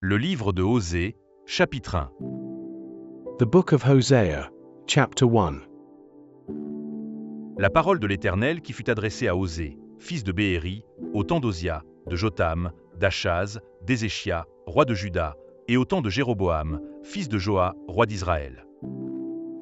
Le livre de Osée, chapitre 1. The book of Hosea, chapter 1. La parole de l'Éternel qui fut adressée à Osée, fils de Béhéri, au temps d'Osia, de Jotham, d'Achaz, d'Ézéchia, roi de Juda, et au temps de Jéroboam, fils de Joas, roi d'Israël.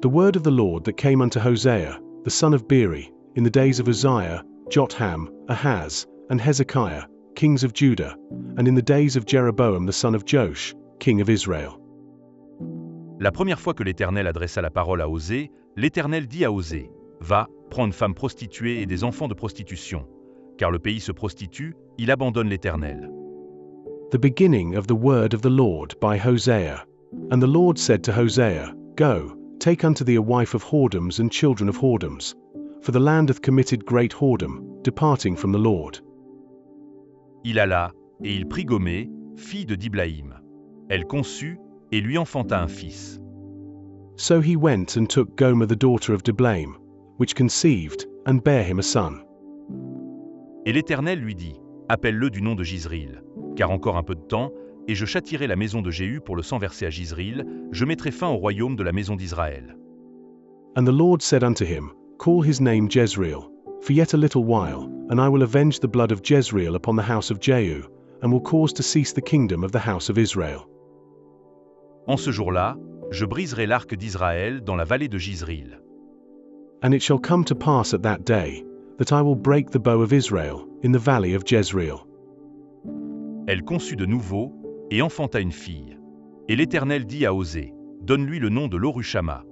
The word of the Lord that came unto Hosea, the son of Beeri, in the days of Uzziah, Jotham, Ahaz, and Hezekiah, kings of Judah, and in the days of Jeroboam the son of Joash, king of Israel. La première fois que l'Éternel adressa la parole à Osée, l'Éternel dit à Osée, « Va, prends une femme prostituée et des enfants de prostitution, car le pays se prostitue, il abandonne l'Éternel. » The beginning of the word of the Lord by Hosea. And the Lord said to Hosea, Go, take unto thee a wife of whoredoms and children of whoredoms, for the land hath committed great whoredom, departing from the Lord. Il alla, et il prit Gomé, fille de Diblaïm. Elle conçut, et lui enfanta un fils. So he went and took Gomer the daughter of Diblaim, which conceived, and bare him a son. Et l'Éternel lui dit, Appelle-le du nom de Jizril, car encore un peu de temps, et je châtierai la maison de Jéhu pour le sang versé à Jizril, je mettrai fin au royaume de la maison d'Israël. And the Lord said unto him, Call his name Jezreel, for yet a little while, and I will avenge the blood of Jezreel upon the house of Jehu, and will cause to cease the kingdom of the house of Israel. En ce jour-là, je briserai l'arc d'Israël dans la vallée de Jizril. And it shall come to pass at that day, that I will break the bow of Israel in the valley of Jezreel. Elle conçut de nouveau, et enfanta une fille. Et l'Éternel dit à Osée, Donne-lui le nom de Lorushama,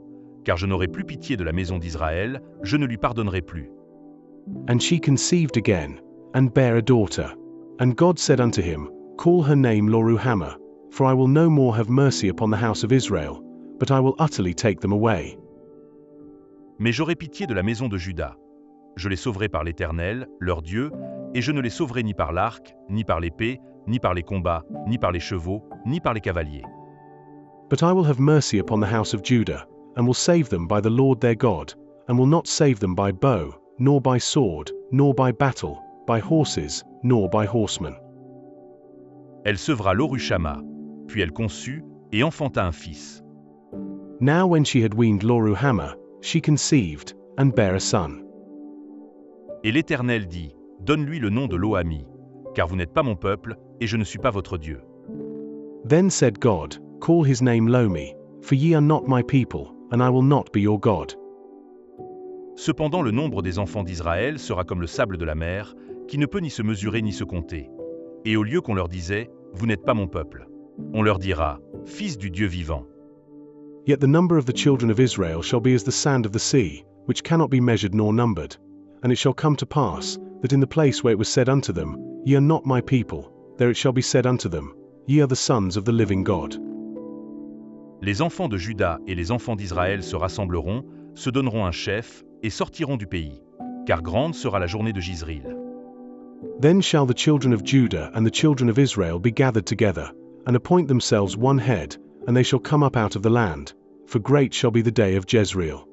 car je n'aurai plus pitié de la maison d'Israël, je ne lui pardonnerai plus. And she conceived again, and bare a daughter. And God said unto him, Call her name Loruhamah, for I will no more have mercy upon the house of Israel, but I will utterly take them away. Mais j'aurai pitié de la maison de Juda. Je les sauverai par l'Éternel, leur Dieu, et je ne les sauverai ni par l'arc, ni par l'épée, ni par les combats, ni par les chevaux, ni par les cavaliers. But I will have mercy upon the house of Judah, and will save them by the Lord their God, and will not save them by bow, nor by sword, nor by battle, by horses, nor by horsemen. Elle sevra Lorushama, puis elle conçut, et enfanta un fils. Now when she had weaned Loruhamah, she conceived, and bare a son. Et l'Éternel dit, Donne-lui le nom de Lo-Ami, car vous n'êtes pas mon peuple, et je ne suis pas votre Dieu. Then said God, Call his name Lomi, for ye are not my people, and I will not be your God. Cependant le nombre des enfants d'Israël sera comme le sable de la mer, qui ne peut ni se mesurer ni se compter. Et au lieu qu'on leur disait, Vous n'êtes pas mon peuple, on leur dira, Fils du Dieu vivant. Yet the number of the children of Israel shall be as the sand of the sea, which cannot be measured nor numbered. And it shall come to pass, that in the place where it was said unto them, Ye are not my people, there it shall be said unto them, Ye are the sons of the living God. Les enfants de Juda et les enfants d'Israël se rassembleront, se donneront un chef, et sortiront du pays, car grande sera la journée de Jizril. Then shall the children of Judah and the children of Israel be gathered together, and appoint themselves one head, and they shall come up out of the land, for great shall be the day of Jezreel.